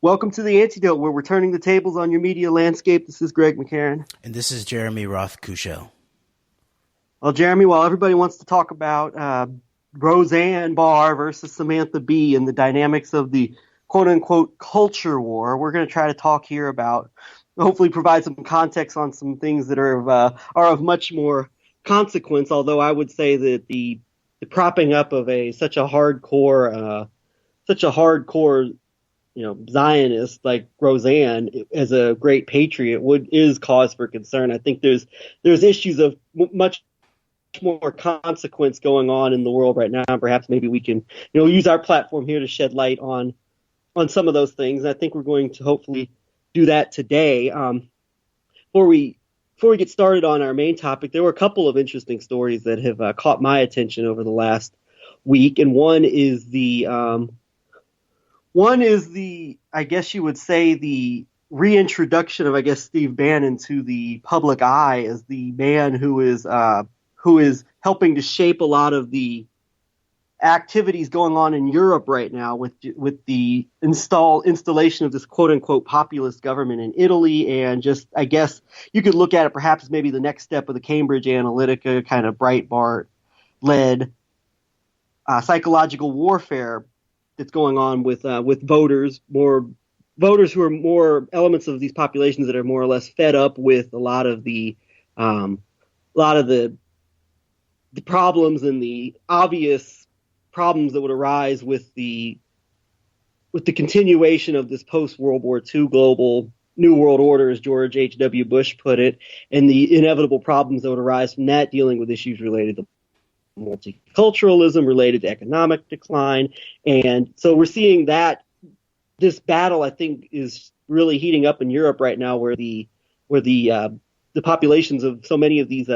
Welcome to the Antidote, where we're turning the tables on your media landscape. This is Greg McCarran. And this is Jeremy Roth-Kushel. Well, Jeremy, while everybody wants to talk about Roseanne Barr versus Samantha Bee and the dynamics of the quote-unquote culture war, we're going to try to talk here about, hopefully provide some context on some things that are of much more consequence, although I would say that the propping up of such a hardcore Zionist like Roseanne as a great patriot is cause for concern. I think there's issues of much more consequence going on in the world right now. Perhaps maybe we can use our platform here to shed light on some of those things. I think we're going to hopefully do that today. Before we get started on our main topic, there were a couple of interesting stories that have caught my attention over the last week, and one is the I guess you would say, the reintroduction of, I guess, Steve Bannon to the public eye as the man who is helping to shape a lot of the activities going on in Europe right now with the installation of this quote unquote populist government in Italy. And just, I guess you could look at it perhaps as maybe the next step of the Cambridge Analytica kind of Breitbart led psychological warfare that's going on with voters who are more elements of these populations that are more or less fed up with a lot of the problems and the obvious problems that would arise with the continuation of this post-World War II global New World Order, as George H.W. Bush put it, and the inevitable problems that would arise from that, dealing with issues related to multiculturalism, related to economic decline. And so we're seeing that this battle, I think, is really heating up in Europe right now, where the populations of so many of these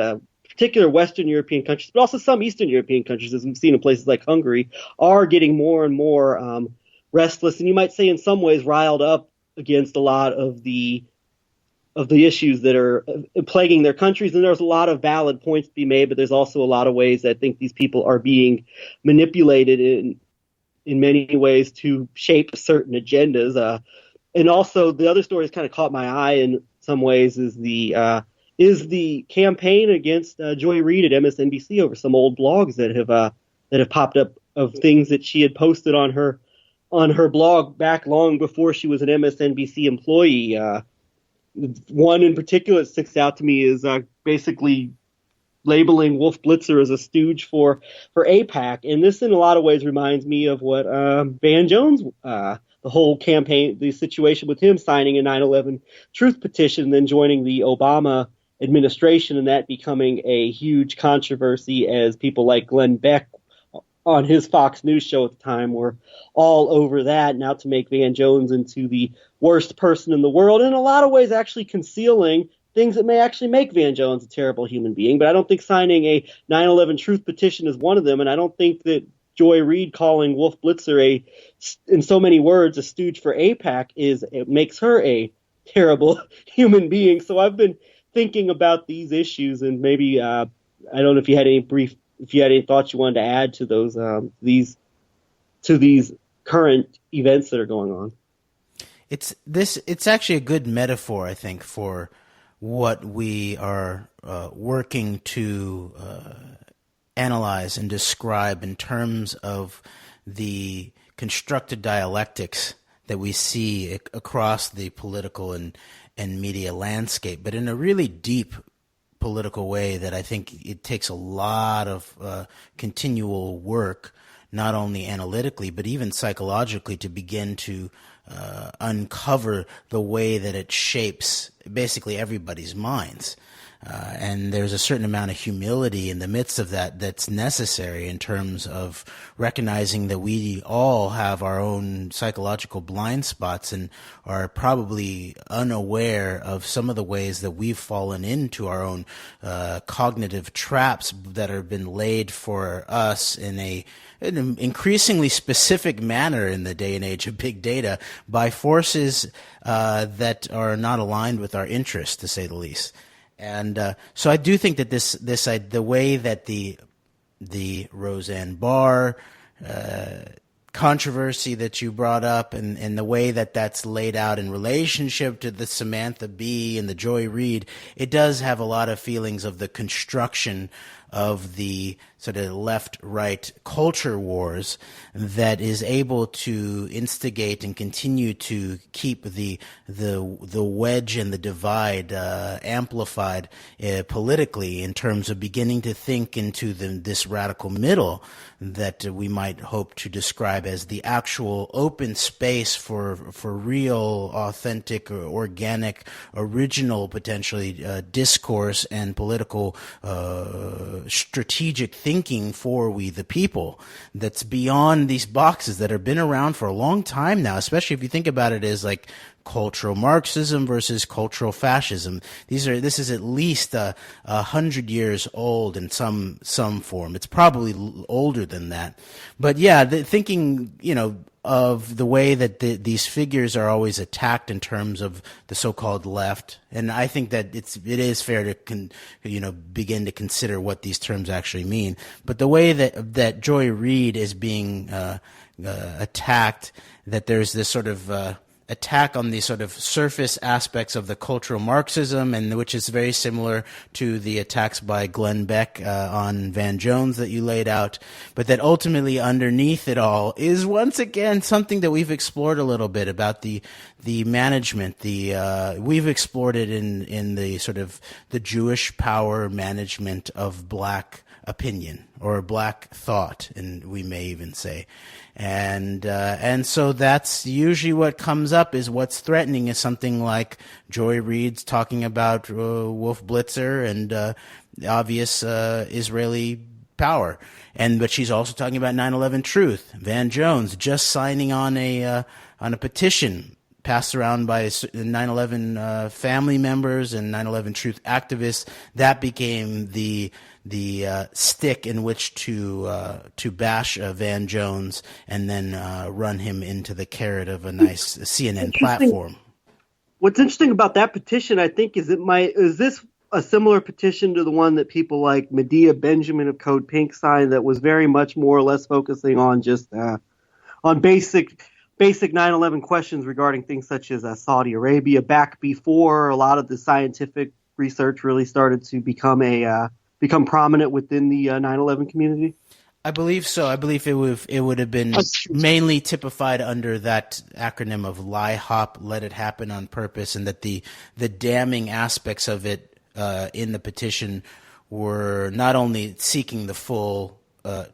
particular Western European countries, but also some Eastern European countries, as we've seen in places like Hungary, are getting more and more restless, and you might say in some ways riled up against a lot of the issues that are plaguing their countries. And there's a lot of valid points to be made, but there's also a lot of ways that I think these people are being manipulated in many ways to shape certain agendas. And also the other story that's kind of caught my eye in some ways is the campaign against Joy Reid at MSNBC over some old blogs that have popped up of things that she had posted on her blog back long before she was an MSNBC employee. One in particular that sticks out to me is basically labeling Wolf Blitzer as a stooge for AIPAC. And this in a lot of ways reminds me of what Van Jones, the whole campaign, the situation with him signing a 9/11 truth petition and then joining the Obama administration, and that becoming a huge controversy as people like Glenn Beck on his Fox News show at the time were all over that, now to make Van Jones into the worst person in the world, in a lot of ways actually concealing things that may actually make Van Jones a terrible human being. But I don't think signing a 9/11 truth petition is one of them, and I don't think that Joy Reid calling Wolf Blitzer in so many words, a stooge for AIPAC it makes her a terrible human being. So I've been thinking about these issues, and maybe I don't know if you had any thoughts you wanted to add to those these current events that are going on. It's actually a good metaphor, I think, for what we are working to analyze and describe in terms of the constructed dialectics that we see across the political and media landscape, but in a really deep political way that I think it takes a lot of continual work, not only analytically, but even psychologically, to begin to uncover the way that it shapes basically everybody's minds. And there's a certain amount of humility in the midst of that that's necessary in terms of recognizing that we all have our own psychological blind spots and are probably unaware of some of the ways that we've fallen into our own cognitive traps that have been laid for us in an increasingly specific manner in the day and age of big data by forces that are not aligned with our interests, to say the least. And so I do think that the way that the Roseanne Barr controversy that you brought up and the way that that's laid out in relationship to the Samantha Bee and the Joy Reid, it does have a lot of feelings of the construction of the sort of left-right culture wars that is able to instigate and continue to keep the wedge and the divide amplified politically, in terms of beginning to think into this radical middle that we might hope to describe as the actual open space for real, authentic, organic, original, potentially discourse and political strategic thinking for we the people, that's beyond these boxes that have been around for a long time now, especially if you think about it as like cultural Marxism versus cultural fascism. This is at least 100 years old in some form. It's probably older than that. But yeah, thinking, of the way that these figures are always attacked in terms of the so-called left, and I think that it is fair to begin to consider what these terms actually mean. But the way that Joy Reid is being attacked, that there's this sort of attack on these sort of surface aspects of the cultural Marxism, and which is very similar to the attacks by Glenn Beck on Van Jones that you laid out, but that ultimately underneath it all is once again something that we've explored a little bit about the management. We've explored it in the sort of the Jewish power management of black opinion or black thought, and we may even say. And so that's usually what comes up, is what's threatening is something like Joy Reid's talking about Wolf Blitzer and obvious Israeli power, but she's also talking about 9/11 Truth. Van Jones just signing on a petition passed around by 9/11 family members and 9/11 Truth activists. That became the stick in which to bash Van Jones and then run him into the carrot of a nice CNN platform. What's interesting about that petition, I think, is this a similar petition to the one that people like Medea Benjamin of Code Pink signed, that was very much more or less focusing on just on basic 9/11 questions regarding things such as Saudi Arabia, back before a lot of the scientific research really started to become prominent within the 9/11 community? I believe so. I believe it would have been mainly typified under that acronym of LIHOP, Let It Happen on Purpose, and that the damning aspects of it in the petition were not only seeking the full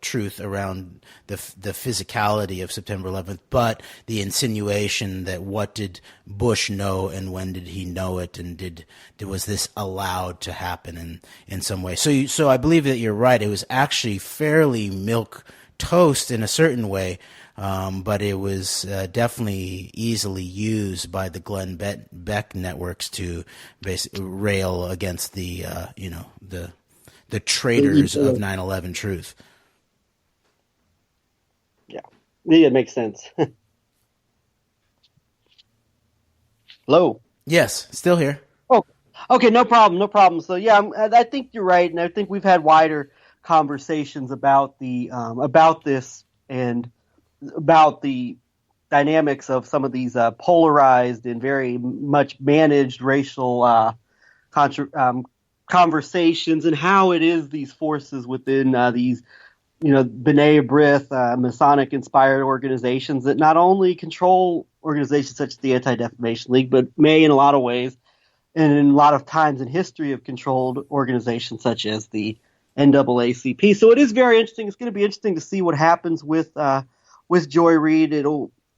truth around the physicality of September 11th, but the insinuation that what did Bush know and when did he know it, and was this allowed to happen in some way? So I believe that you're right. It was actually fairly milk toast in a certain way, but it was definitely easily used by the Glenn Beck networks to basically rail against the traitors of 9/11 Truth. Yeah, it makes sense. Hello? Yes, still here. Oh, okay, no problem. So yeah, I think you're right, and I think we've had wider conversations about this and about the dynamics of some of these polarized and very much managed racial conversations, and how it is these forces within these B'nai B'rith, Masonic-inspired organizations that not only control organizations such as the Anti-Defamation League, but may in a lot of ways, and in a lot of times in history, have controlled organizations such as the NAACP. So it is very interesting. It's going to be interesting to see what happens with Joy Reid.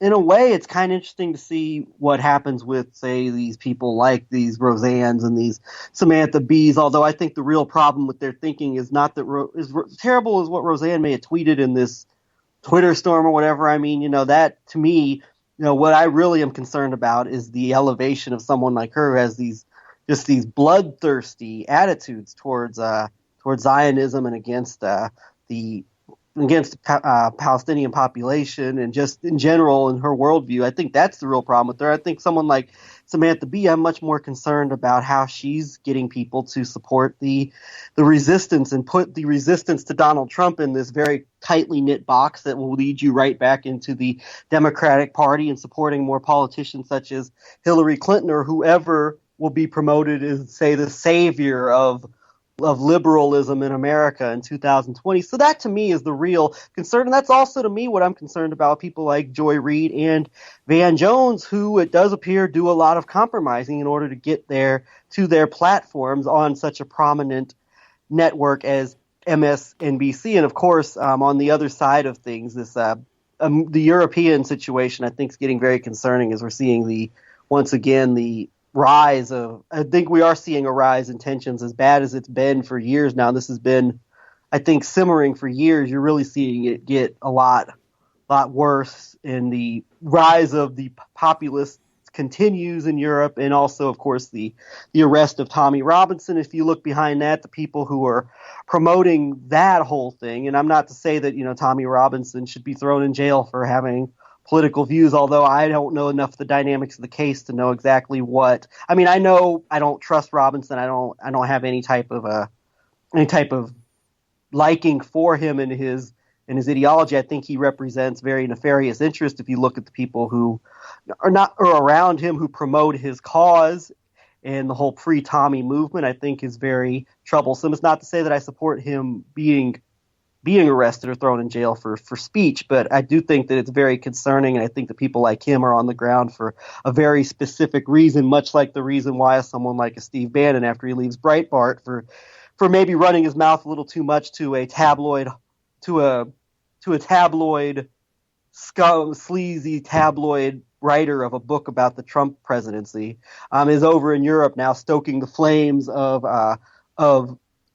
In a way, it's kind of interesting to see what happens with, say, these people like these Roseannes and these Samantha Bees, although I think the real problem with their thinking is not that as terrible as what Roseanne may have tweeted in this Twitter storm or whatever. I mean, that to me, what I really am concerned about is the elevation of someone like her who has these bloodthirsty attitudes towards Zionism and against the against Palestinian population and just in general in her worldview. I think that's the real problem with her. I think someone like Samantha Bee, I'm much more concerned about how she's getting people to support the resistance and put the resistance to Donald Trump in this very tightly knit box that will lead you right back into the Democratic Party and supporting more politicians such as Hillary Clinton or whoever will be promoted as, say, the savior of liberalism in America in 2020. So that to me is the real concern. And that's also to me what I'm concerned about, people like Joy Reid and Van Jones, who it does appear do a lot of compromising in order to get there to their platforms on such a prominent network as MSNBC. And of course, on the other side of things, this the European situation I think is getting very concerning as we're seeing once again the rise of, I think we are seeing a rise in tensions as bad as it's been for years now. This has been, I think, simmering for years. You're really seeing it get a lot worse, and the rise of the populists continues in Europe, and also, of course, the arrest of Tommy Robinson. If you look behind that, the people who are promoting that whole thing, and I'm not to say that, Tommy Robinson should be thrown in jail for having political views, although I don't know enough of the dynamics of the case to know exactly what. I mean, I know I don't trust Robinson. I don't have any type of liking for him and his ideology. I think he represents very nefarious interests. If you look at the people who are around him who promote his cause, and the whole pre-Tommy movement, I think is very troublesome. It's not to say that I support him being arrested or thrown in jail for speech, but I do think that it's very concerning, and I think that people like him are on the ground for a very specific reason, much like the reason why someone like a Steve Bannon, after he leaves Breitbart, for maybe running his mouth a little too much to a tabloid, sleazy tabloid writer of a book about the Trump presidency, is over in Europe now stoking the flames of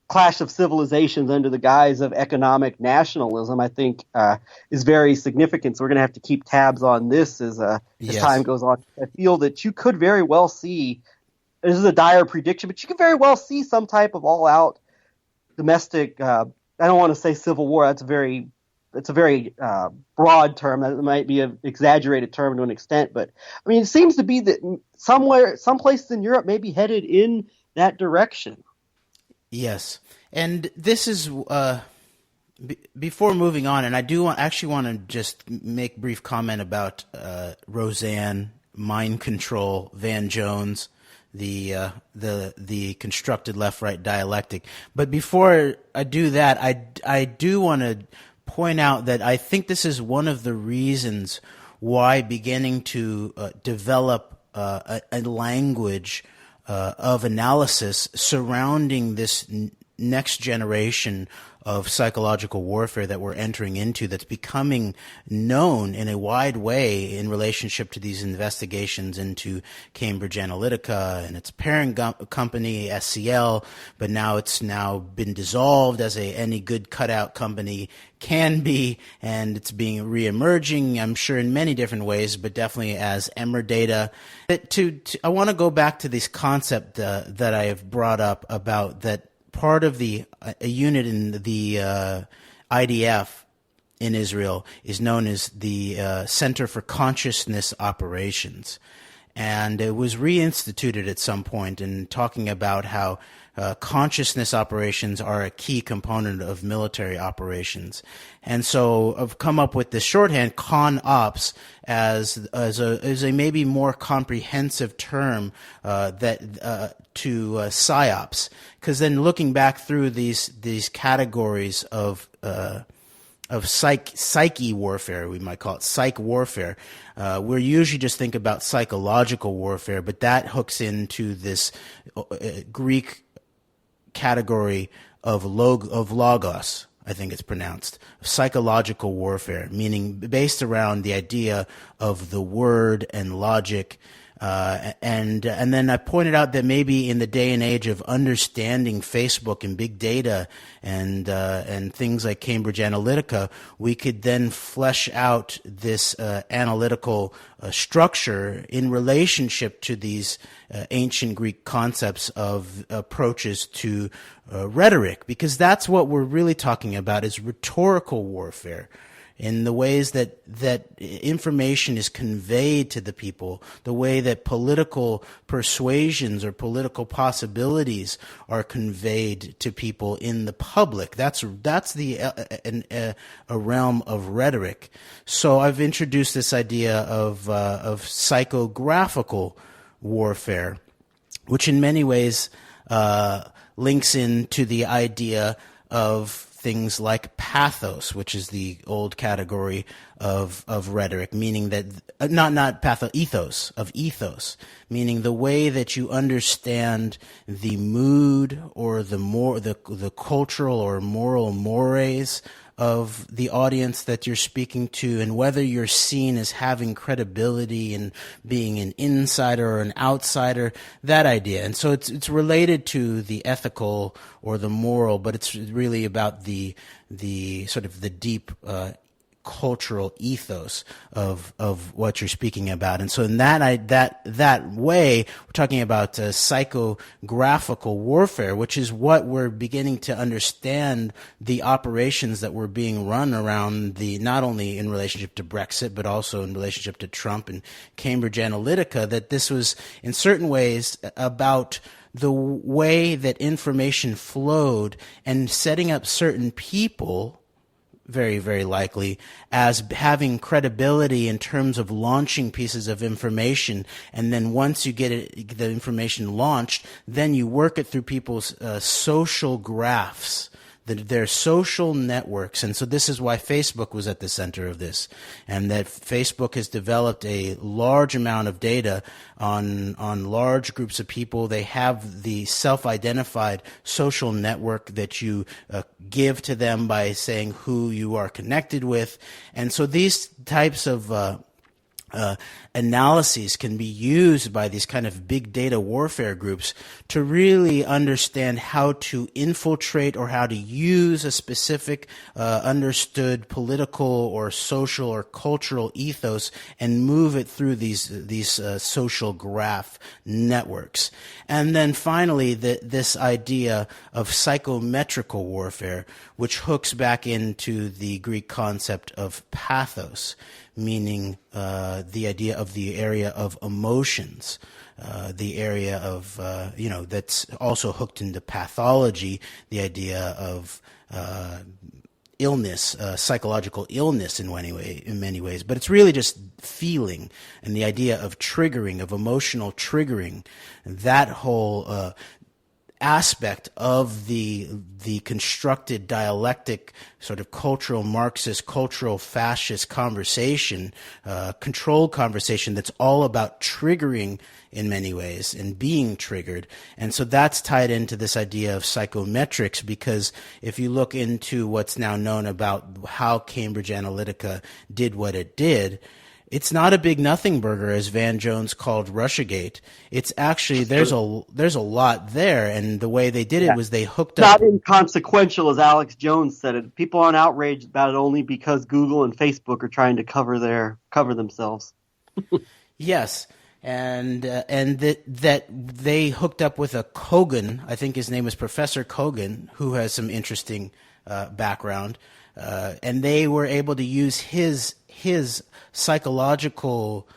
clash of civilizations under the guise of economic nationalism, I think is very significant. So we're going to have to keep tabs on this as time goes on. I feel that you could very well see, this is a dire prediction, but you could very well see some type of all-out domestic, I don't want to say civil war, it's a very broad term. That might be an exaggerated term to an extent, but I mean, it seems to be that some places in Europe may be headed in that direction. Yes, and this is before moving on, and I do actually want to just make a brief comment about Roseanne, mind control, Van Jones, the constructed left-right dialectic. But before I do that, I do want to point out that I think this is one of the reasons why beginning to develop a language of analysis surrounding this next generation of psychological warfare that we're entering into, that's becoming known in a wide way in relationship to these investigations into Cambridge Analytica and its parent company, SCL, but now it's been dissolved as any good cutout company can be, and it's being reemerging, I'm sure, in many different ways, but definitely as Emerdata. I want to go back to this concept that I have brought up about that part of a unit in the IDF in Israel is known as the Center for Consciousness Operations. And it was reinstituted at some point, in talking about how consciousness operations are a key component of military operations. And so I've come up with this shorthand, ConOps, as a maybe more comprehensive term to PsyOps, because then looking back through these categories of psyche warfare, we might call it psych warfare. We're usually just think about psychological warfare, but that hooks into this Greek category of logos, I think it's pronounced, psychological warfare, meaning based around the idea of the word and logic And then I pointed out that maybe in the day and age of understanding Facebook and big data and things like Cambridge Analytica, we could then flesh out this analytical structure in relationship to these ancient Greek concepts of approaches to rhetoric, because that's what we're really talking about, is rhetorical warfare. In the ways that information is conveyed to the people, the way that political persuasions or political possibilities are conveyed to people in the public. That's a realm of rhetoric. So I've introduced this idea of psychographical warfare, which in many ways links into the idea of things like pathos, which is the old category of rhetoric, meaning that not patho, ethos, meaning the way that you understand the mood or the cultural or moral mores of the audience that you're speaking to, and whether you're seen as having credibility and being an insider or an outsider, that idea. And so it's related to the ethical or the moral, but it's really about the sort of the deep cultural ethos of what you're speaking about. And so in that way, we're talking about psychographical warfare, which is what we're beginning to understand the operations that were being run around not only in relationship to Brexit, but also in relationship to Trump and Cambridge Analytica, that this was in certain ways about the way that information flowed and setting up certain people, very, very likely, as having credibility in terms of launching pieces of information. And then once you get the information launched, then you work it through people's social graphs, their social networks. And so this is why Facebook was at the center of this, and that Facebook has developed a large amount of data on large groups of people. They have the self-identified social network that you give to them by saying who you are connected with. And so these types of analyses can be used by these kind of big data warfare groups to really understand how to infiltrate or how to use a specific understood political or social or cultural ethos and move it through these social graph networks. And then finally, this idea of psychometrical warfare, which hooks back into the Greek concept of pathos, meaning the idea of the area of emotions, the area of, that's also hooked into pathology, the idea of illness, psychological illness in many ways. But it's really just feeling, and the idea of triggering, of emotional triggering, that whole aspect of the constructed dialectic sort of cultural Marxist, cultural fascist conversation, controlled conversation that's all about triggering in many ways and being triggered. And so that's tied into this idea of psychometrics, because if you look into what's now known about how Cambridge Analytica did what it did, it's not a big nothing burger, as Van Jones called Russiagate. It's actually, there's a lot there, and the way they did it was they hooked up. Not inconsequential, as Alex Jones said it. People aren't outraged about it only because Google and Facebook are trying to cover themselves. Yes, and that they hooked up with a Kogan. I think his name is Professor Kogan, who has some interesting background, and they were able to use his psychological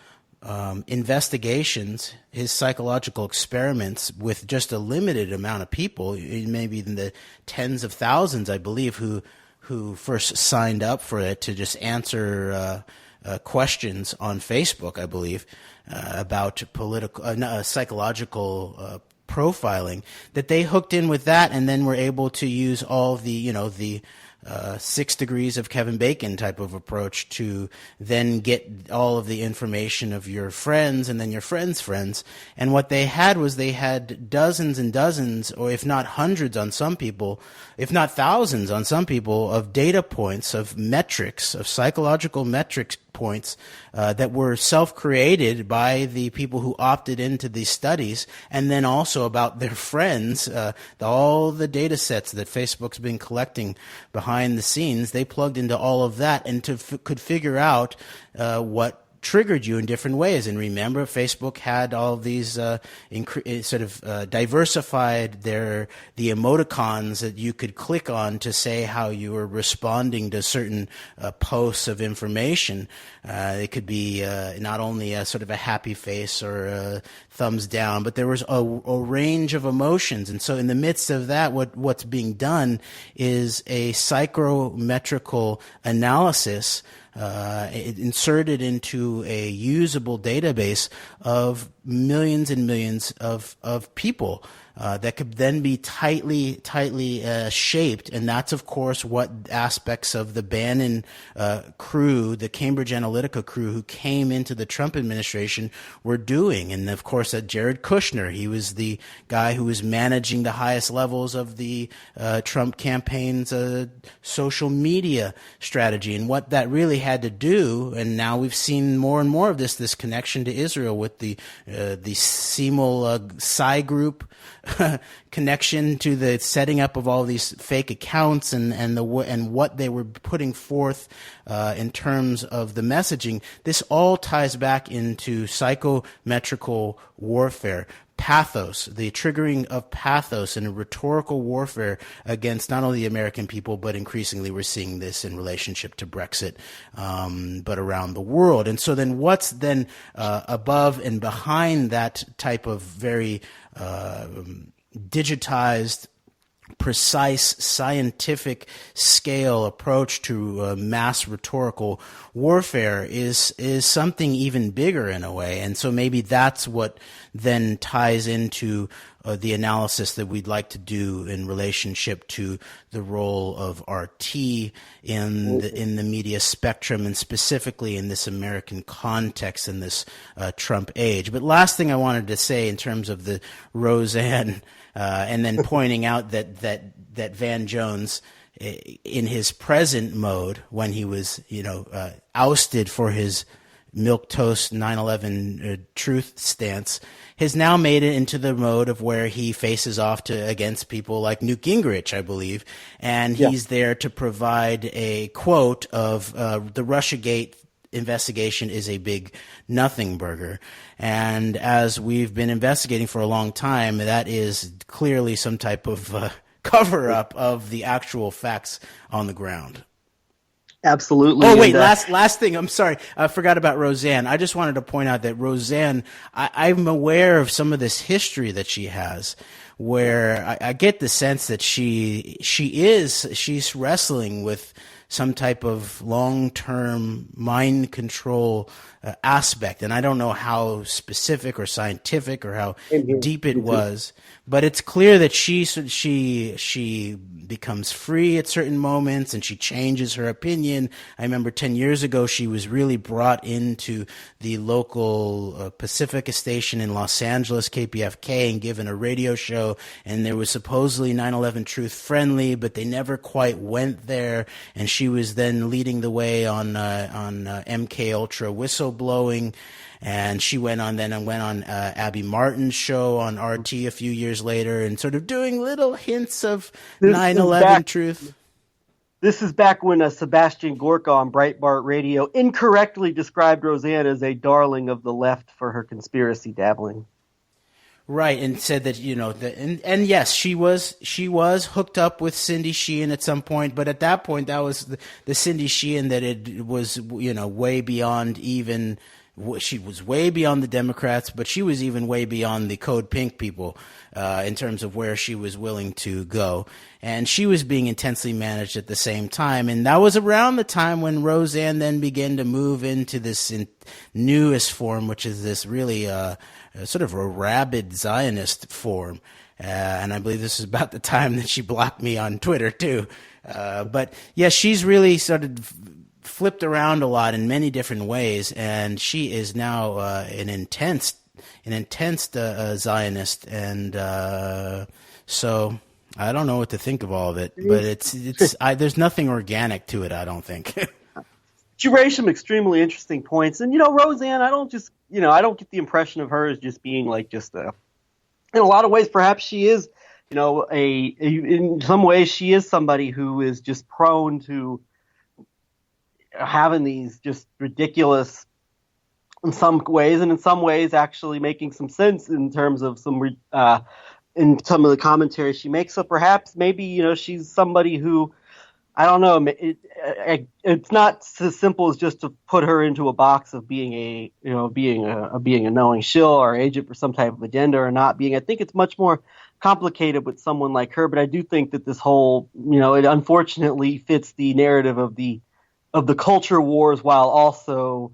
investigations, his psychological experiments with just a limited amount of people, maybe in the tens of thousands, I believe, who first signed up for it to just answer questions on Facebook, I believe, about psychological profiling, that they hooked in with that, and then were able to use all of the 6 degrees of Kevin Bacon type of approach to then get all of the information of your friends and then your friends' friends. And what they had was they had dozens and dozens, or if not hundreds on some people, if not thousands on some people, of data points, of metrics, of psychological metrics points that were self-created by the people who opted into these studies, and then also about their friends, all the data sets that Facebook's been collecting behind the scenes. They plugged into all of that and could figure out what triggered you in different ways. And remember, Facebook had all of these diversified the emoticons that you could click on to say how you were responding to certain posts of information. It could be not only a sort of a happy face or a thumbs down, but there was a range of emotions. And so in the midst of that, what's being done is a psychometrical analysis inserted into a usable database of millions and millions of people that could then be tightly shaped. And that's, of course, what aspects of the Bannon crew, the Cambridge Analytica crew who came into the Trump administration were doing. And, of course, Jared Kushner, he was the guy who was managing the highest levels of the Trump campaign's social media strategy. And what that really had to do, and now we've seen more and more of this connection to Israel with the Semel Psy group connection to the setting up of all these fake accounts and what they were putting forth in terms of the messaging. This all ties back into psychometrical warfare. Pathos, the triggering of pathos and a rhetorical warfare against not only the American people, but increasingly we're seeing this in relationship to Brexit, but around the world. And so then what's then above and behind that type of very digitized, precise, scientific scale approach to mass rhetorical warfare is something even bigger in a way. And so maybe that's what then ties into the analysis that we'd like to do in relationship to the role of RT in the media spectrum, and specifically in this American context in this Trump age. But last thing I wanted to say in terms of the Roseanne, and then pointing out that Van Jones, in his present mode, when he was ousted for his milquetoast 9/11 truth stance, has now made it into the mode of where he faces off against people like Newt Gingrich, I believe, and he's there to provide a quote of the Russiagate investigation is a big nothing burger. And as we've been investigating for a long time, that is clearly some type of cover-up of the actual facts on the ground. Absolutely. Oh, wait, last thing. I'm sorry. I forgot about Roseanne. I just wanted to point out that Roseanne, I'm aware of some of this history that she has, where I get the sense that she's wrestling with some type of long-term mind control aspect. And I don't know how specific or scientific or how deep it was, but it's clear that she becomes free at certain moments and she changes her opinion. I remember 10 years ago, she was really brought into the local Pacifica station in Los Angeles, KPFK, and given a radio show. And there was supposedly 9/11 Truth Friendly, but they never quite went there. And she was then leading the way on MK Ultra whistleblowing. And she went on Abby Martin's show on RT a few years later and sort of doing little hints of 9/11 truth. This is back when Sebastian Gorka on Breitbart Radio incorrectly described Roseanne as a darling of the left for her conspiracy dabbling. Right, and said that, and yes, she was hooked up with Cindy Sheehan at some point, but at that point, that was the Cindy Sheehan that it was, way beyond even. She was way beyond the Democrats, but she was even way beyond the Code Pink people in terms of where she was willing to go. And she was being intensely managed at the same time. And that was around the time when Roseanne then began to move into this newest form, which is this really sort of a rabid Zionist form. And I believe this is about the time that she blocked me on Twitter, too. But, yeah, she's really sort of flipped around a lot in many different ways, and she is now an intense Zionist, and so I don't know what to think of all of it. But it's there's nothing organic to it, I don't think. She raised some extremely interesting points, and Roseanne, I don't get the impression of her as just being like just a. In a lot of ways, perhaps she is, in some ways she is somebody who is just prone to having these just ridiculous, in some ways, and in some ways actually making some sense in terms of in some of the commentary she makes. So perhaps maybe she's somebody who. I don't know. It's not as simple as just to put her into a box of being a knowing shill or agent for some type of agenda or not being. I think it's much more complicated with someone like her. But I do think that this whole, it unfortunately fits the narrative of the culture wars while also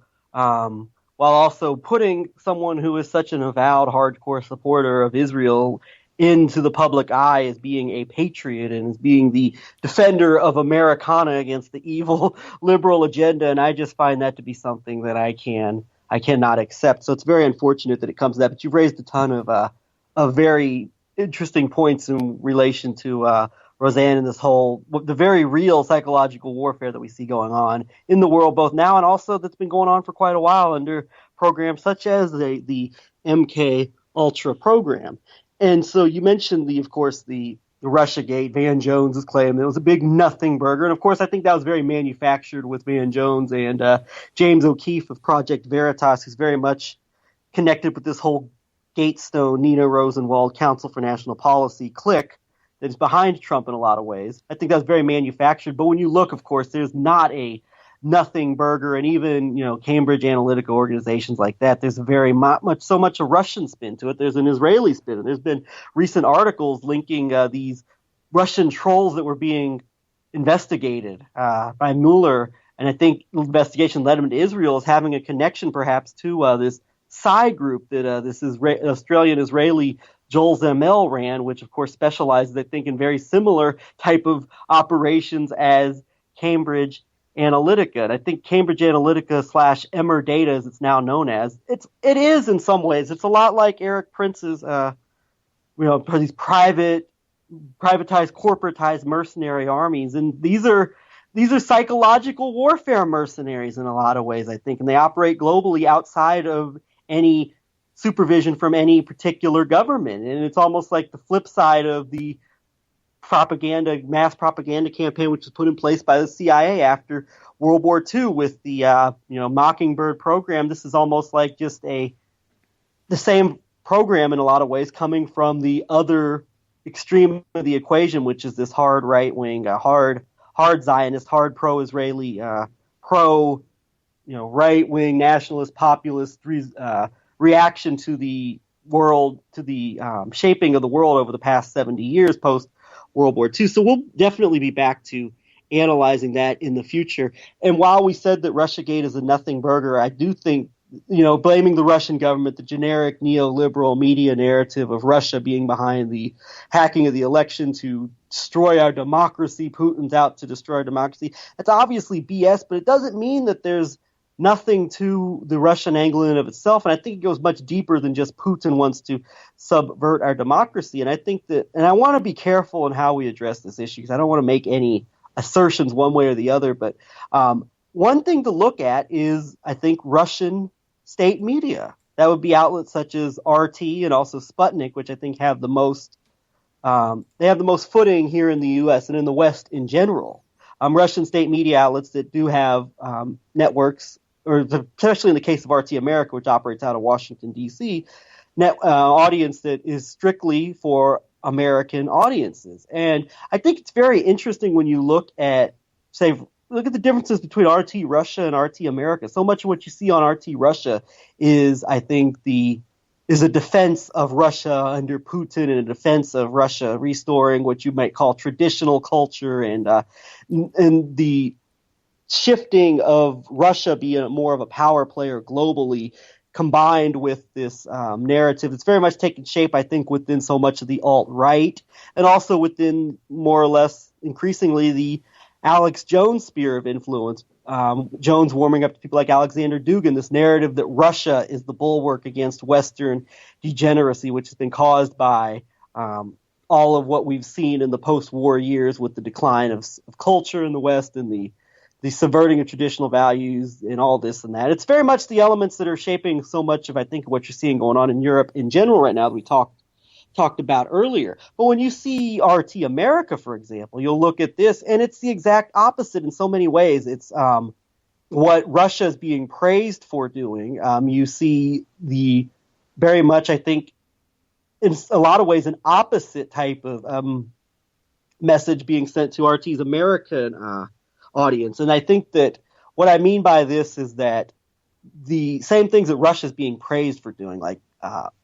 putting someone who is such an avowed hardcore supporter of Israel into the public eye as being a patriot and as being the defender of Americana against the evil liberal agenda. And I just find that to be something that I cannot accept. So it's very unfortunate that it comes to that. But you've raised a ton of very interesting points in relation to Roseanne and the very real psychological warfare that we see going on in the world, both now and also that's been going on for quite a while under programs such as the MK Ultra program. And so you mentioned the Russiagate, Van Jones's claim that it was a big nothing burger. And of course, I think that was very manufactured with Van Jones and James O'Keefe of Project Veritas, who's very much connected with this whole Gatestone, Nina Rosenwald Council for National Policy clique that is behind Trump in a lot of ways. I think that was very manufactured. But when you look, of course, there's not a nothing burger, and even Cambridge Analytica organizations like that. There's a very much a Russian spin to it. There's an Israeli spin. And there's been recent articles linking these Russian trolls that were being investigated by Mueller, and I think the investigation led him to Israel as having a connection perhaps to this Psy group that this Australian Israeli Joel Zamel ran, which of course specializes, I think, in very similar type of operations as Cambridge Analytica. And I think Cambridge Analytica / Emmer Data, as it's now known as, it is in some ways. It's a lot like Eric Prince's, these privatized, corporatized mercenary armies. And these are psychological warfare mercenaries in a lot of ways, I think. And they operate globally outside of any supervision from any particular government. And it's almost like the flip side of the mass propaganda campaign, which was put in place by the CIA after World War II with the Mockingbird program. This is almost like just the same program in a lot of ways, coming from the other extreme of the equation, which is this hard right wing, hard Zionist, hard pro-Israeli, right wing nationalist populist reaction to the world, to the shaping of the world over the past 70 years post World War II. So we'll definitely be back to analyzing that in the future. And while we said that Russiagate is a nothing burger, I do think, blaming the Russian government, the generic neoliberal media narrative of Russia being behind the hacking of the election to destroy our democracy, Putin's out to destroy our democracy, that's obviously BS, but it doesn't mean that there's nothing to the Russian angle in and of itself. And I think it goes much deeper than just Putin wants to subvert our democracy. And I think that, and I want to be careful in how we address this issue, because I don't want to make any assertions one way or the other. But one thing to look at is, I think, Russian state media. That would be outlets such as RT and also Sputnik, which I think have the most footing here in the U.S. and in the West in general. Russian state media outlets that do have networks, or especially in the case of RT America, which operates out of Washington, D.C., audience that is strictly for American audiences. And I think it's very interesting when you look at the differences between RT Russia and RT America. So much of what you see on RT Russia is, I think, is a defense of Russia under Putin and a defense of Russia restoring what you might call traditional culture and the shifting of Russia being more of a power player globally, combined with this narrative that's very much taken shape, I think, within so much of the alt-right and also within more or less increasingly the Alex Jones sphere of influence. Jones warming up to people like Alexander Dugin, this narrative that Russia is the bulwark against Western degeneracy, which has been caused by all of what we've seen in the post-war years with the decline of culture in the West and the the subverting of traditional values and all this and that. It's very much the elements that are shaping so much of, I think, what you're seeing going on in Europe in general right now that we talked about earlier. But when you see RT America, for example, you'll look at this, and it's the exact opposite in so many ways. It's what Russia is being praised for doing. You see the very much, I think, in a lot of ways, an opposite type of message being sent to RT's American audience. And I think that what I mean by this is that the same things that Russia is being praised for doing, like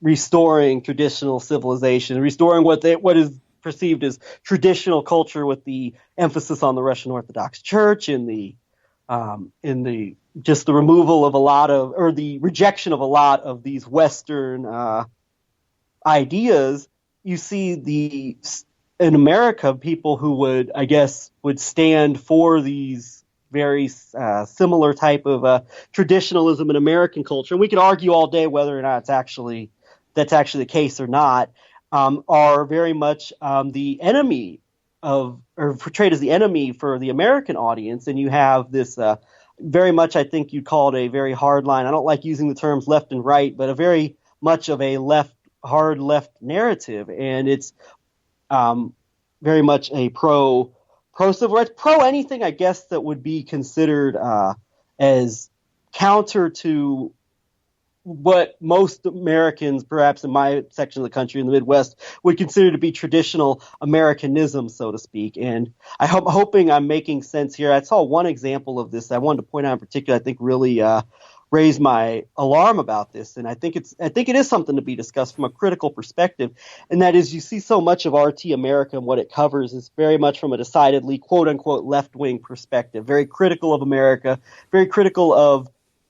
restoring traditional civilization, restoring what is perceived as traditional culture with the emphasis on the Russian Orthodox Church and the just the removal of a lot of, or the rejection of a lot of these Western ideas. You see in America, people who would stand for these very similar type of traditionalism in American culture. And we could argue all day whether or not that's actually the case or not. Are very much the enemy of, or portrayed as the enemy for the American audience. And you have this very much, I think you'd call it a very hard line. I don't like using the terms left and right, but a very much of a hard left narrative. And it's very much a pro civil rights, pro anything, I guess, that would be considered as counter to what most Americans, perhaps in my section of the country in the Midwest, would consider to be traditional Americanism, so to speak. And I'm hoping I'm making sense here. I saw one example of this I wanted to point out in particular, I think really raised my alarm about this. And I think it is something to be discussed from a critical perspective. And that is, you see so much of RT America and what it covers is very much from a decidedly quote unquote left-wing perspective, very critical of America, very critical of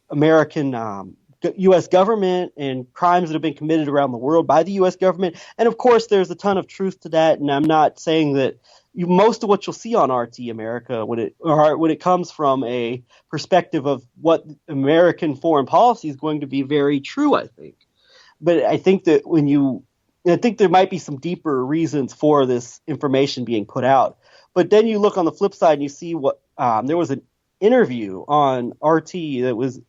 American U.S. government and crimes that have been committed around the world by the U.S. government. And of course, there's a ton of truth to that. And I'm not saying that most of what you'll see on RT America when it comes from a perspective of what American foreign policy is going to be very true, I think. But I think that I think there might be some deeper reasons for this information being put out. But then you look on the flip side and you see what there was an interview on RT that was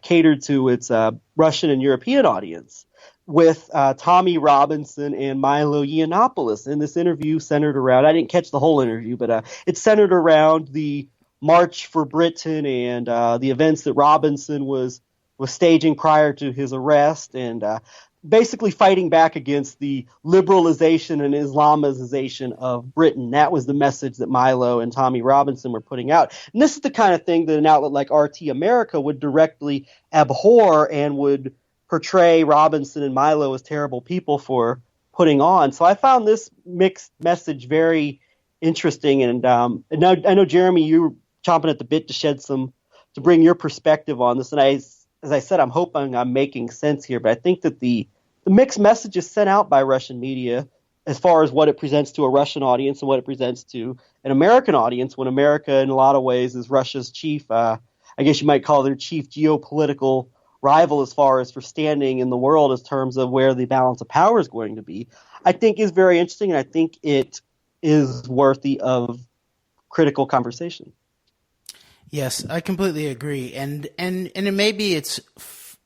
catered to its Russian and European audience with Tommy Robinson and Milo Yiannopoulos. And this interview centered around, I didn't catch the whole interview, but it centered around the March for Britain and the events that Robinson was staging prior to his arrest, and basically fighting back against the liberalization and Islamization of Britain. That was the message that Milo and Tommy Robinson were putting out. And this is the kind of thing that an outlet like RT America would directly abhor and would portray Robinson and Milo as terrible people for putting on. So I found this mixed message very interesting. And I know, Jeremy, you're chomping at the bit to bring your perspective on this. And as I said, I'm hoping I'm making sense here, but I think that the mixed messages sent out by Russian media as far as what it presents to a Russian audience and what it presents to an American audience, when America in a lot of ways is Russia's chief, I guess you might call their chief geopolitical rival as far as for standing in the world in terms of where the balance of power is going to be, I think is very interesting, and I think it is worthy of critical conversation. Yes, I completely agree, and maybe it's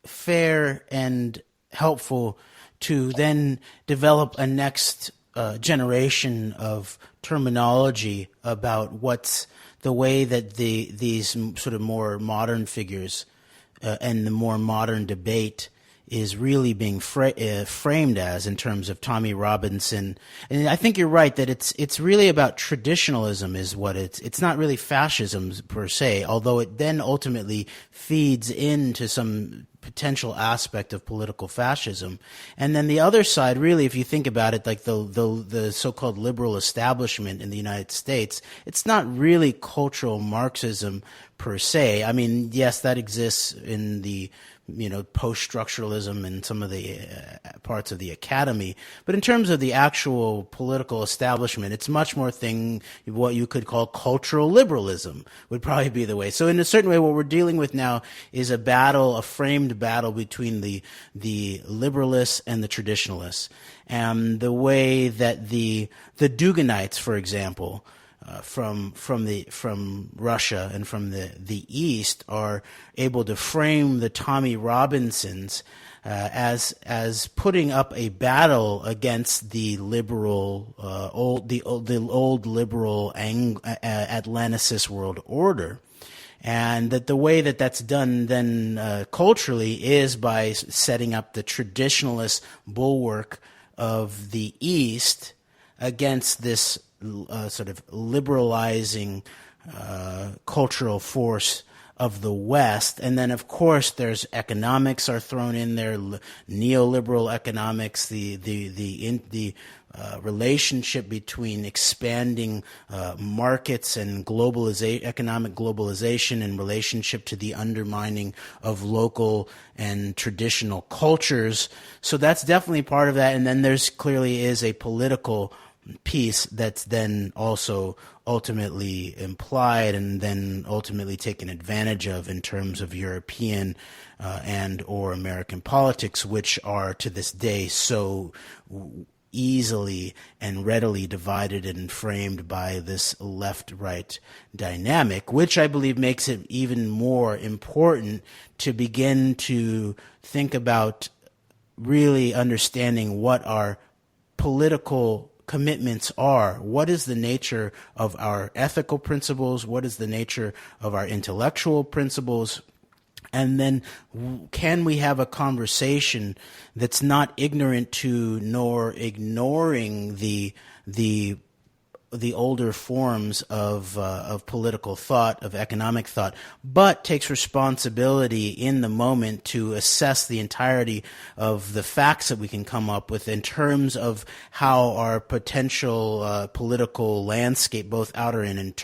fair and helpful to then develop a next generation of terminology about what's the way that these sort of more modern figures and the more modern debate is really being framed as, in terms of Tommy Robinson. And I think you're right that it's really about traditionalism is what it's not really fascism per se, although it then ultimately feeds into some potential aspect of political fascism. And then the other side, really, if you think about it, like the so-called liberal establishment in the United States, it's not really cultural Marxism per se. I mean, yes, that exists in the post-structuralism and some of the parts of the academy. But in terms of the actual political establishment, it's much more what you could call cultural liberalism would probably be the way. So in a certain way, what we're dealing with now is a framed battle between the liberalists and the traditionalists. And the way that the Duganites, for example, from Russia and from the East are able to frame the Tommy Robinsons as putting up a battle against the liberal old liberal Atlanticist world order. And that the way that that's done then culturally is by setting up the traditionalist bulwark of the East against this sort of liberalizing cultural force of the West. And then, of course, there's economics are thrown in there, neoliberal economics, the relationship between expanding markets and economic globalization in relationship to the undermining of local and traditional cultures. So that's definitely part of that. And then there's clearly is a political piece that's then also ultimately implied and then ultimately taken advantage of in terms of European and or American politics, which are to this day so easily and readily divided and framed by this left-right dynamic, which I believe makes it even more important to begin to think about really understanding what our political commitments are. What is the nature of our ethical principles? What is the nature of our intellectual principles? And then can we have a conversation that's not ignorant to nor ignoring the older forms of political thought, of economic thought, but takes responsibility in the moment to assess the entirety of the facts that we can come up with in terms of how our potential political landscape, both outer and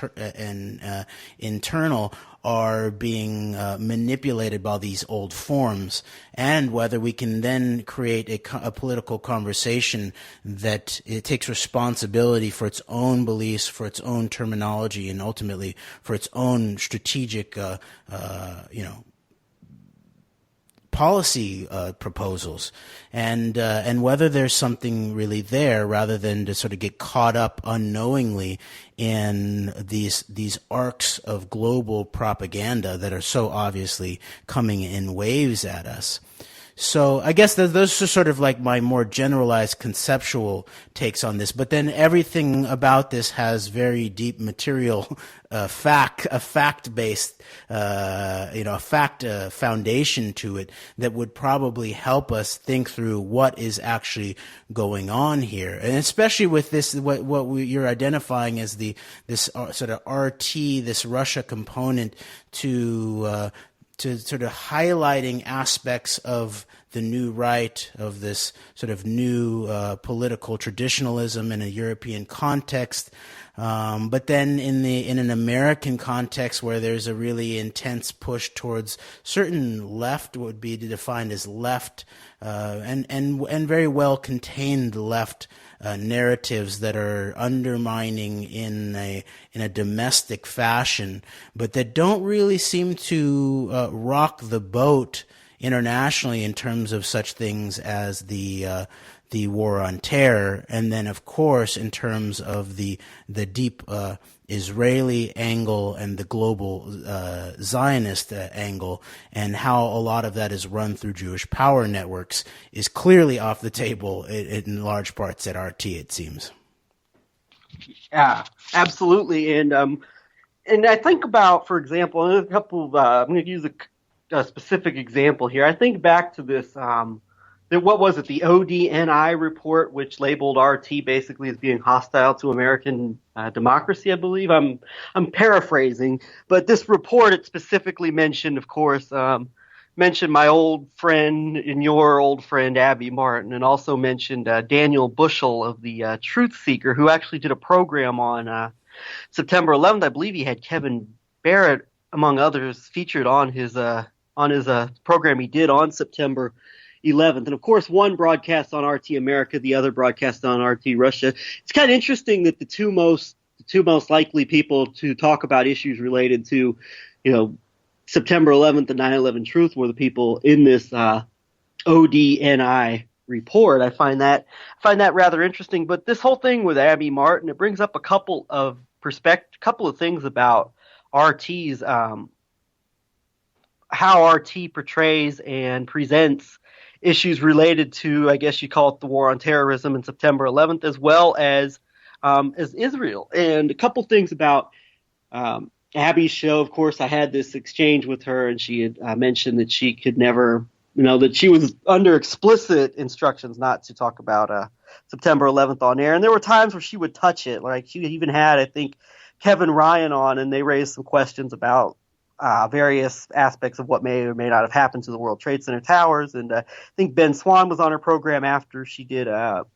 internal, are being manipulated by these old forms, and whether we can then create a political conversation that it takes responsibility for its own beliefs, for its own terminology, and ultimately for its own strategic, policy proposals, and whether there's something really there, rather than to sort of get caught up unknowingly in these arcs of global propaganda that are so obviously coming in waves at us. So I guess those are sort of like my more generalized conceptual takes on this. But then everything about this has very deep material, fact-based, foundation to it that would probably help us think through what is actually going on here, and especially with this, you're identifying as this sort of RT, this Russia component to sort of highlighting aspects of the new right, of this sort of new political traditionalism in a European context, but then in an American context where there's a really intense push towards certain left, what would be defined as left, and very well contained left narratives that are undermining in a domestic fashion, but that don't really seem to rock the boat internationally in terms of such things as the war on terror, and then of course in terms of the deep Israeli angle and the global Zionist angle, and how a lot of that is run through Jewish power networks, is clearly off the table in large parts at RT, it seems. Yeah, absolutely. And I think about, for example, a couple of, I'm going to use a specific example here. I think back to this, what was it, the ODNI report, which labeled RT basically as being hostile to American democracy, I believe. I'm paraphrasing, but this report, it specifically mentioned, of course, mentioned my old friend and your old friend Abby Martin, and also mentioned Daniel Bushell of the Truth Seeker, who actually did a program on September 11th. I believe he had Kevin Barrett, among others, featured on his program he did on September 11th. And of course, one broadcast on RT America, the other broadcast on RT Russia. It's kind of interesting that the two most likely people to talk about issues related to, September 11th and 9/11 Truth were the people in this ODNI report. I find that rather interesting. But this whole thing with Abby Martin, it brings up a couple of perspective, couple of things about RT's how RT portrays and presents issues related to, I guess you call it, the war on terrorism and September 11th, as well as Israel. And a couple things about Abby's show. Of course, I had this exchange with her, and she had mentioned that she could never, that she was under explicit instructions not to talk about September 11th on air. And there were times where she would touch it. Like she even had, I think, Kevin Ryan on, and they raised some questions about various aspects of what may or may not have happened to the World Trade Center towers. And I think Ben Swan was on her program after he did a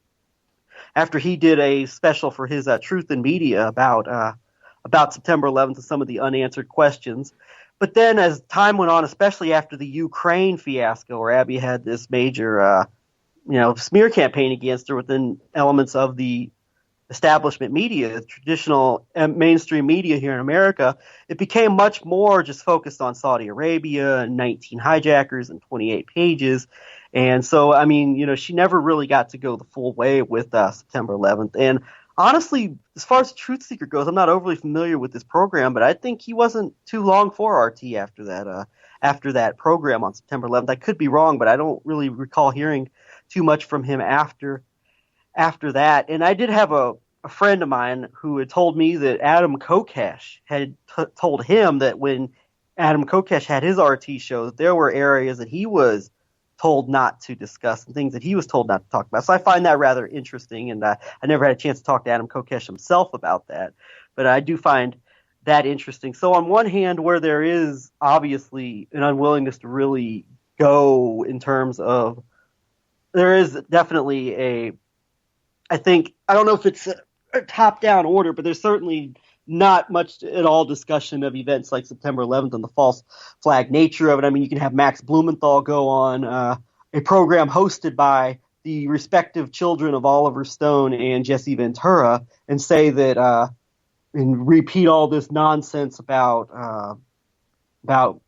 special for his Truth in Media about September 11th and some of the unanswered questions. But then as time went on, especially after the Ukraine fiasco, where Abby had this major smear campaign against her within elements of the establishment media, traditional mainstream media here in America, it became much more just focused on Saudi Arabia and 19 hijackers and 28 pages. And so, she never really got to go the full way with September 11th. And honestly, as far as Truth Seeker goes, I'm not overly familiar with this program, but I think he wasn't too long for RT after that program on September 11th. I could be wrong, but I don't really recall hearing too much from him after that. And I did have a friend of mine who had told me that Adam Kokesh had told him that when Adam Kokesh had his RT show, that there were areas that he was told not to discuss and things that he was told not to talk about. So I find that rather interesting, and I never had a chance to talk to Adam Kokesh himself about that, but I do find that interesting. So on one hand, where there is obviously an unwillingness to really go in terms of, there is definitely I don't know if it's a top-down order, but there's certainly not much at all discussion of events like September 11th and the false flag nature of it. You can have Max Blumenthal go on a program hosted by the respective children of Oliver Stone and Jesse Ventura and say that and repeat all this nonsense about how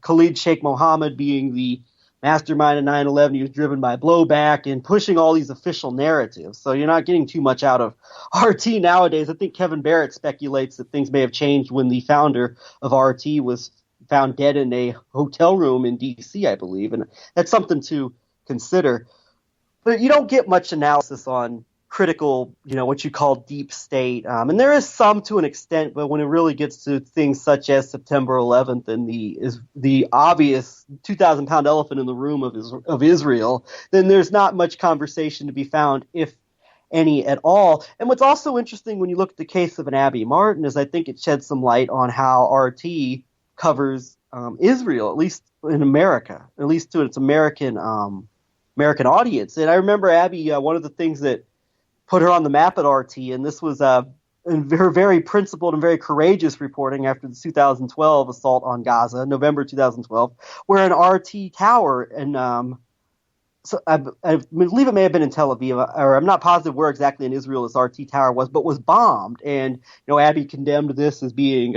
Khalid Sheikh Mohammed being the mastermind of 9/11, he was driven by blowback and pushing all these official narratives. So you're not getting too much out of RT nowadays. I think Kevin Barrett speculates that things may have changed when the founder of RT was found dead in a hotel room in D.C., I believe. And that's something to consider. But you don't get much analysis on critical, what you call deep state. And there is some to an extent, but when it really gets to things such as September 11th and the obvious 2,000-pound elephant in the room of Israel, then there's not much conversation to be found, if any at all. And what's also interesting when you look at the case of an Abby Martin is I think it sheds some light on how RT covers Israel, at least in America, at least to its American audience. And I remember Abby, one of the things that put her on the map at RT, and this was her very principled and very courageous reporting after the 2012 assault on Gaza, November 2012, where an RT tower, and so I believe it may have been in Tel Aviv, or I'm not positive where exactly in Israel this RT tower was, but was bombed. And Abby condemned this as being,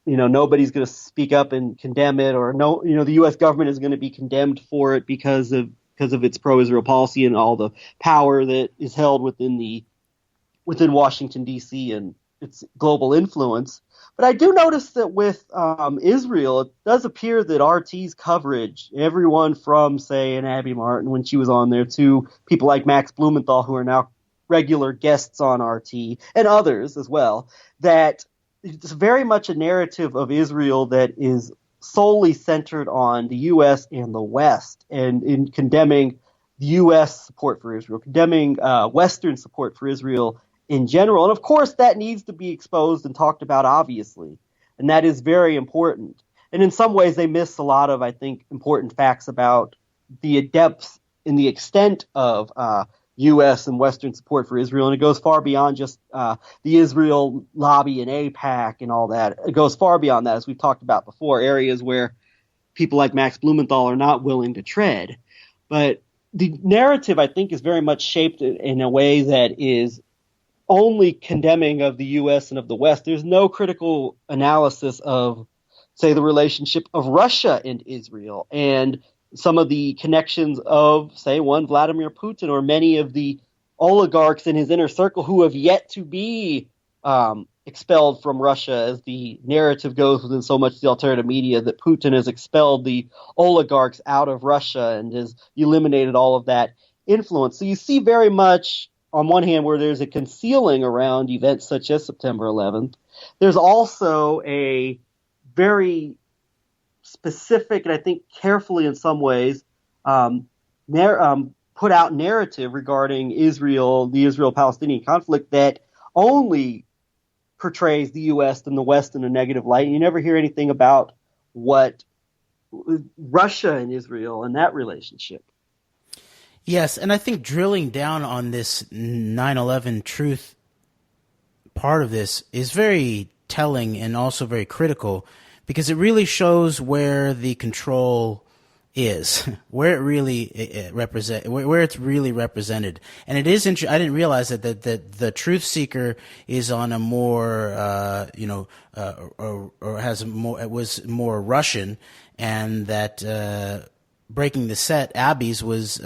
nobody's going to speak up and condemn it, or the U.S. government is going to be condemned for it because of its pro-Israel policy and all the power that is held within Washington, D.C. and its global influence. But I do notice that with Israel, it does appear that RT's coverage, everyone from, say, an Abby Martin when she was on there, to people like Max Blumenthal, who are now regular guests on RT, and others as well, that it's very much a narrative of Israel that is solely centered on the U.S. and the West, and in condemning U.S. support for Israel, condemning Western support for Israel in general. And of course, that needs to be exposed and talked about, obviously, and that is very important. And in some ways, they miss a lot of, I think, important facts about the depth and the extent of U.S. and Western support for Israel, and it goes far beyond just the Israel lobby and AIPAC and all that. It goes far beyond that, as we've talked about before, areas where people like Max Blumenthal are not willing to tread. But the narrative, I think, is very much shaped in a way that is only condemning of the U.S. and of the West. There's no critical analysis of, say, the relationship of Russia and Israel, and some of the connections of, say, one Vladimir Putin, or many of the oligarchs in his inner circle who have yet to be expelled from Russia, as the narrative goes within so much of the alternative media, that Putin has expelled the oligarchs out of Russia and has eliminated all of that influence. So you see very much, on one hand, where there's a concealing around events such as September 11th. There's also a very specific, and I think carefully in some ways, put out narrative regarding Israel, the Israel-Palestinian conflict, that only portrays the U.S. and the West in a negative light. You never hear anything about what Russia and Israel and that relationship. Yes, and I think drilling down on this 9/11 truth part of this is very telling and also very critical, because it really shows where the control is, where it really where it's really represented. And it is I didn't realize that the truth seeker is on a more or has more, it was more Russian, and that Breaking the Set, Abby's, was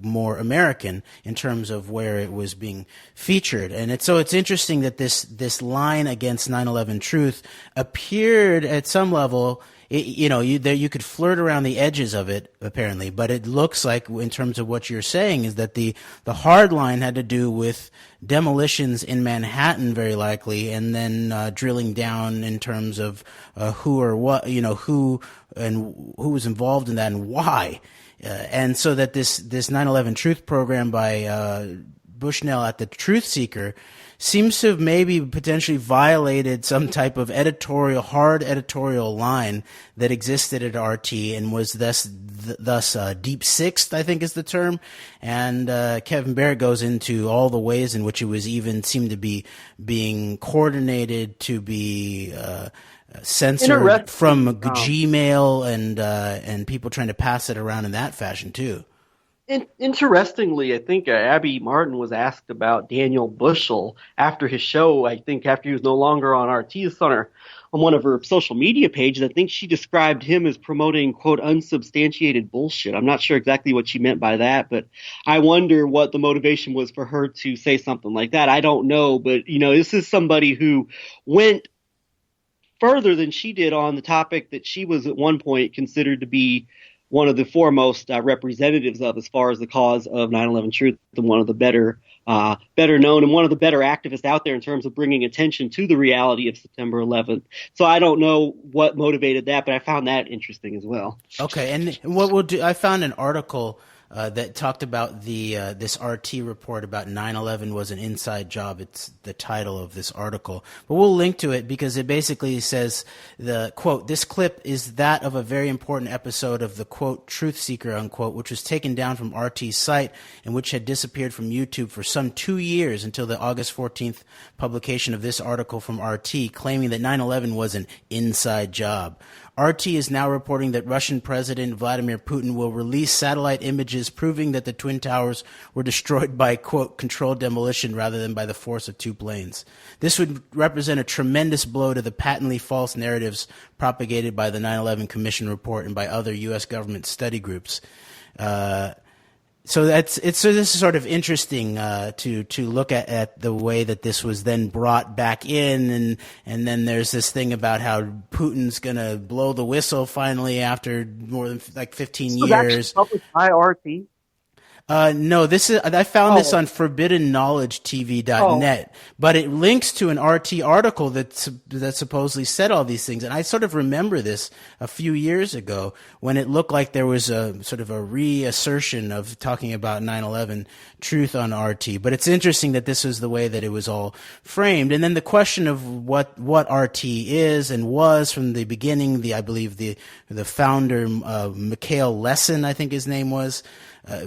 more American in terms of where it was being featured. And it's interesting that this line against 9/11 truth appeared at some level. You could flirt around the edges of it, apparently, but it looks like, in terms of what you're saying, is that the hard line had to do with demolitions in Manhattan, very likely, and then drilling down in terms of who or what, who was involved in that and why. And so that this 9/11 Truth program by Bushnell at the Truth Seeker seems to have maybe potentially violated some type of hard editorial line that existed at RT, and was thus deep sixth, I think is the term. And Kevin Barrett goes into all the ways in which it was even seemed to be being coordinated to be censored from Gmail and people trying to pass it around in that fashion too. Interestingly, I think Abby Martin was asked about Daniel Bushell after his show. I think after he was no longer on RT, on one of her social media pages. I think she described him as promoting, quote, unsubstantiated bullshit. I'm not sure exactly what she meant by that, but I wonder what the motivation was for her to say something like that. I don't know, but this is somebody who went further than she did on the topic that she was at one point considered to be one of the foremost representatives of, as far as the cause of 9/11 truth, and one of the better known and one of the better activists out there in terms of bringing attention to the reality of September 11th. So I don't know what motivated that, but I found that interesting as well. Okay, and what we'll do, I found an article that talked about this RT report about 9/11 was an inside job. It's the title of this article. But we'll link to it because it basically says, the quote, "This clip is that of a very important episode of the, quote, Truth Seeker, unquote, which was taken down from RT's site and which had disappeared from YouTube for some 2 years until the August 14th publication of this article from RT claiming that 9/11 was an inside job. RT is now reporting that Russian President Vladimir Putin will release satellite images proving that the Twin Towers were destroyed by, quote, controlled demolition rather than by the force of 2 planes. This would represent a tremendous blow to the patently false narratives propagated by the 9/11 Commission report and by other U.S. government study groups." So this is sort of interesting to look at the way that this was then brought back in, and then there's this thing about how Putin's going to blow the whistle finally after more than 15 years. That's published by RT. No, I found this on forbiddenknowledgetv.net, but it links to an RT article that supposedly said all these things. And I sort of remember this a few years ago when it looked like there was a sort of a reassertion of talking about 9/11 truth on RT. But it's interesting that this was the way that it was all framed. And then the question of what RT is and was from the beginning, I believe the founder, Mikhail Lessin, I think his name was,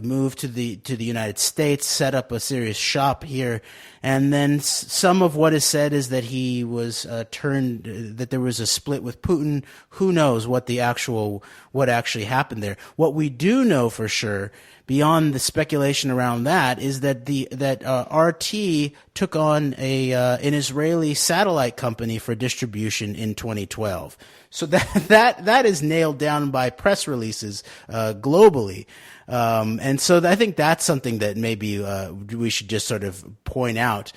moved to the United States, set up a serious shop here, and then some of what is said is that he was that there was a split with Putin. Who knows what actually happened there? What we do know for sure, beyond the speculation around that is that RT took on an Israeli satellite company for distribution in 2012. So that is nailed down by press releases globally. And so I think that's something that maybe we should just sort of point out.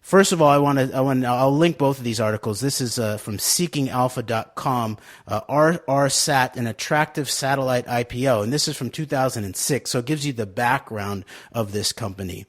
First of all, I'll link both of these articles. This is from seekingalpha.com, RRSat, an attractive satellite IPO, and this is from 2006, so it gives you the background of this company.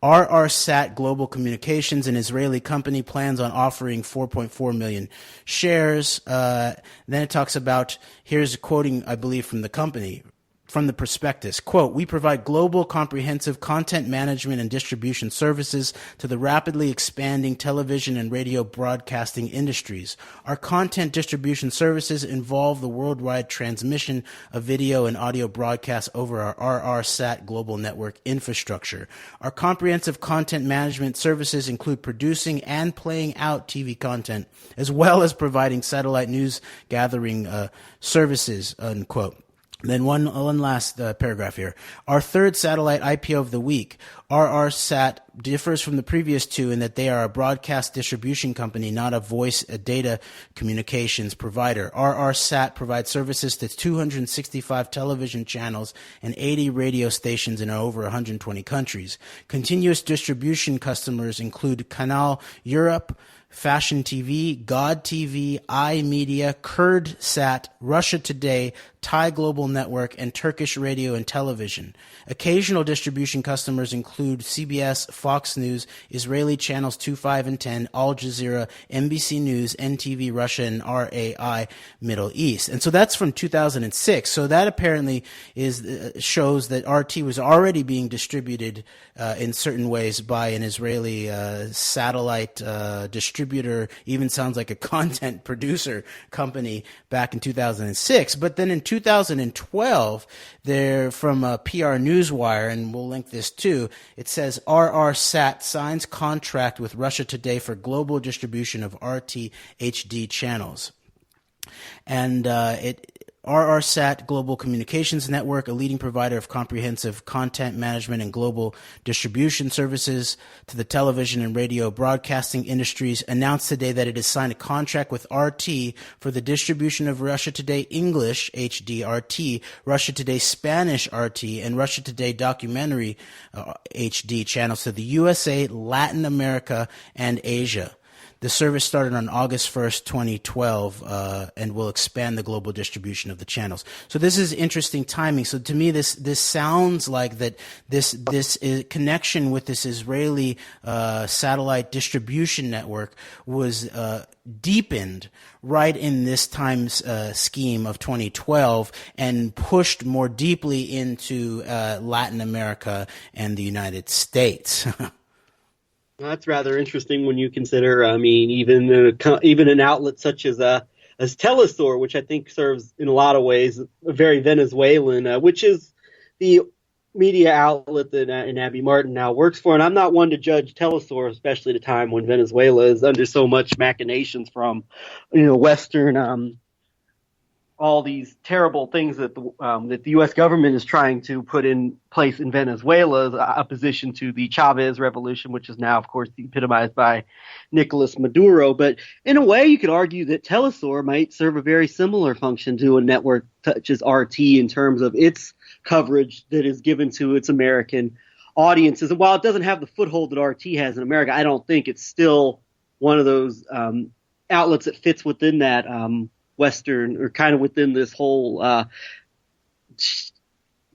RRSat Global Communications, an Israeli company, plans on offering 4.4 million shares. Then it talks about, here's a quoting, I believe, from the company. From the prospectus, quote, "We provide global comprehensive content management and distribution services to the rapidly expanding television and radio broadcasting industries. Our content distribution services involve the worldwide transmission of video and audio broadcasts over our RRSat global network infrastructure. Our comprehensive content management services include producing and playing out TV content, as well as providing satellite news gathering services," unquote. Then one last paragraph here. Our third satellite IPO of the week. RRSat differs from the previous two in that they are a broadcast distribution company, not a voice data communications provider. RRSat provides services to 265 television channels and 80 radio stations in over 120 countries. Continuous distribution customers include Canal Europe, Fashion TV, God TV, iMedia, KurdSat, Russia Today, Thai Global Network, and Turkish Radio and Television. Occasional distribution customers include CBS, Fox News, Israeli channels 2, 5, and 10, Al Jazeera, NBC News, NTV Russia, and RAI Middle East. And so that's from 2006. So that apparently shows that RT was already being distributed in certain ways by an Israeli satellite distributor, even sounds like a content producer company back in 2006. But then in 2012, there from a PR Newswire, and we'll link this too, it says RRSat signs contract with Russia Today for global distribution of RT HD channels. And RRSat Global Communications Network, a leading provider of comprehensive content management and global distribution services to the television and radio broadcasting industries, announced today that it has signed a contract with RT for the distribution of Russia Today English HD RT, Russia Today Spanish RT, and Russia Today Documentary HD channels to the USA, Latin America, and Asia. The service started on August 1st, 2012, and will expand the global distribution of the channels. So this is interesting timing. So to me, this sounds like that this connection with this Israeli satellite distribution network was deepened right in this time scheme of 2012 and pushed more deeply into Latin America and the United States. That's rather interesting when you consider, I mean, even an outlet such as Telesur, which I think serves in a lot of ways very Venezuelan, which is the media outlet that Abby Martin now works for. And I'm not one to judge Telesur, especially at a time when Venezuela is under so much machinations from, Western, all these terrible things that the U.S. government is trying to put in place in Venezuela's opposition to the Chavez revolution, which is now, of course, epitomized by Nicolas Maduro. But in a way, you could argue that Telesur might serve a very similar function to a network such as RT in terms of its coverage that is given to its American audiences. And while it doesn't have the foothold that RT has in America, I don't think it's still one of those outlets that fits within that Western, or kind of within this whole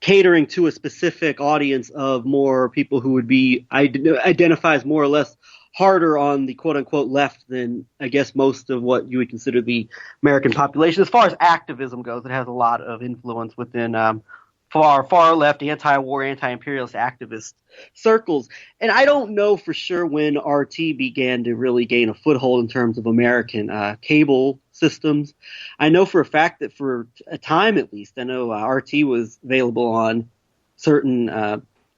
catering to a specific audience of more people who would be identifies more or less harder on the quote unquote left than I guess most of what you would consider the American population. As far as activism goes, it has a lot of influence within far left, anti-war, anti-imperialist activist circles. And I don't know for sure when RT began to really gain a foothold in terms of American cable systems. I know for a fact that for a time at least, I know RT was available on certain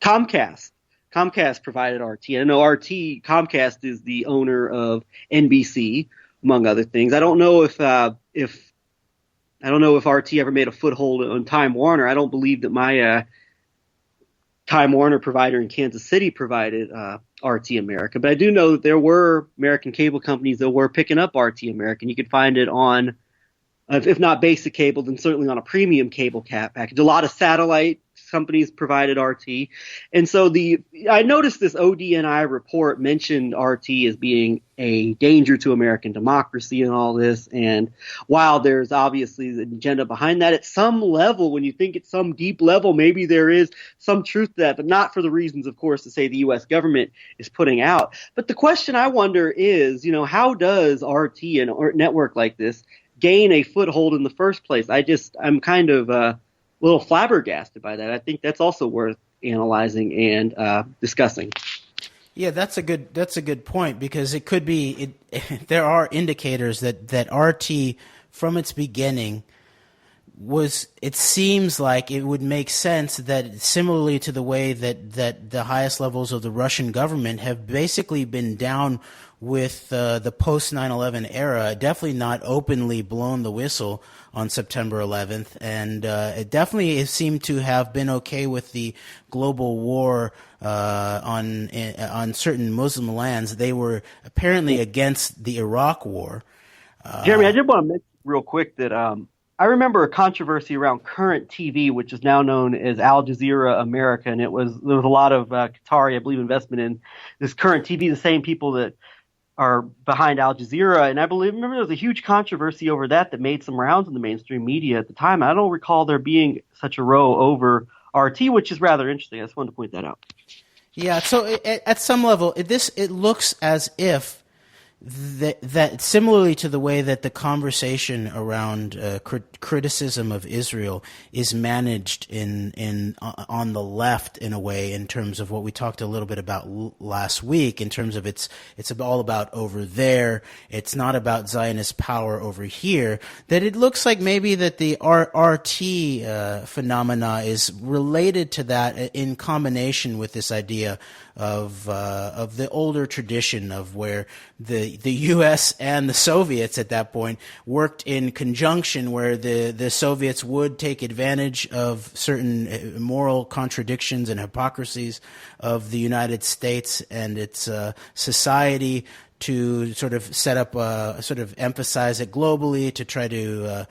Comcast. Comcast provided RT. I know Comcast is the owner of NBC, among other things. I don't know if RT ever made a foothold on Time Warner. I don't believe that my Time Warner provider in Kansas City provided RT America. But I do know that there were American cable companies that were picking up RT America. And you could find it on, if not basic cable, then certainly on a premium cable package. A lot of satellite companies provided RT. And so I noticed this ODNI report mentioned RT as being a danger to American democracy and all this. And while there's obviously the agenda behind that, at some level, when you think at some deep level, maybe there is some truth to that, but not for the reasons, of course, to say the U.S. government is putting out. But the question I wonder is, how does RT and a network like this gain a foothold in the first place? I'm kind of a little flabbergasted by that. I think that's also worth analyzing and discussing. Yeah, that's a good point, because it could be there are indicators that RT from its beginning it seems like it would make sense that similarly to the way that the highest levels of the Russian government have basically been down with the post 9/11 era, definitely not openly blown the whistle on September 11th, and it definitely seemed to have been okay with the global war on certain Muslim lands. They were apparently against the Iraq War. Jeremy, I did want to mention real quick that I remember a controversy around Current TV, which is now known as Al Jazeera America, and there was a lot of Qatari, I believe, investment in this Current TV, the same people that are behind Al Jazeera. And remember there was a huge controversy over that made some rounds in the mainstream media at the time. I don't recall there being such a row over RT, which is rather interesting. I just wanted to point that out. Yeah, so at some level, it looks as if that similarly to the way that the conversation around criticism of Israel is managed on the left in a way, in terms of what we talked a little bit about last week, in terms of it's all about over there, it's not about Zionist power over here, that it looks like maybe that the RT phenomena is related to that in combination with this idea of the older tradition of where the U.S. and the Soviets at that point worked in conjunction, where the Soviets would take advantage of certain moral contradictions and hypocrisies of the United States and its society to sort of set up, sort of emphasize it globally to try to,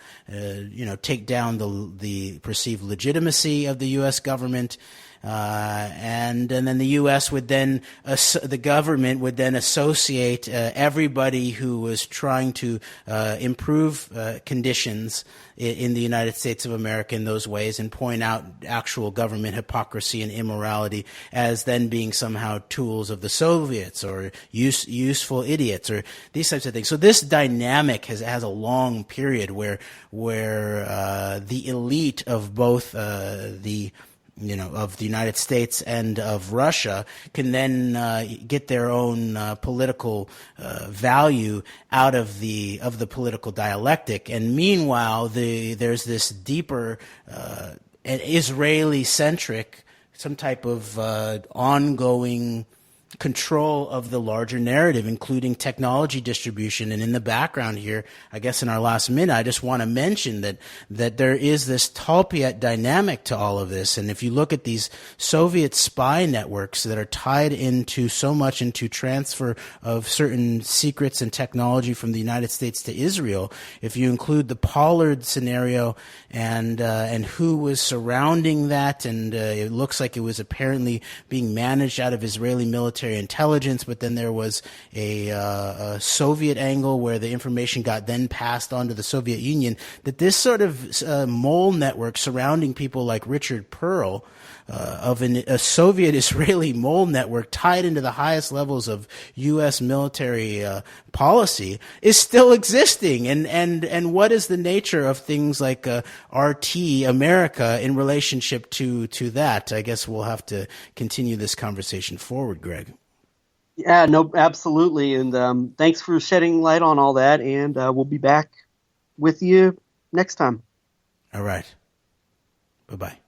take down the perceived legitimacy of the U.S. government. And then the U.S. would then, the government would then associate everybody who was trying to improve conditions in the United States of America in those ways and point out actual government hypocrisy and immorality as then being somehow tools of the Soviets or useful idiots or these types of things. So this dynamic has a long period where the elite of both of the United States and of Russia can then get their own political value out of the political dialectic. And meanwhile, there's this deeper Israeli-centric, some type of ongoing control of the larger narrative, including technology distribution. And in the background here, I guess in our last minute, I just want to mention that there is this Talpiot dynamic to all of this. And if you look at these Soviet spy networks that are tied into so much into transfer of certain secrets and technology from the United States to Israel, if you include the Pollard scenario and who was surrounding that, and it looks like it was apparently being managed out of Israeli military intelligence, but then there was a Soviet angle where the information got then passed on to the Soviet Union, that this sort of mole network surrounding people like Richard Pearl, of a Soviet-Israeli mole network tied into the highest levels of U.S. military policy, is still existing. And what is the nature of things like RT America in relationship to that? I guess we'll have to continue this conversation forward, Greg. Yeah, no, absolutely. And thanks for shedding light on all that. And we'll be back with you next time. All right. Bye-bye.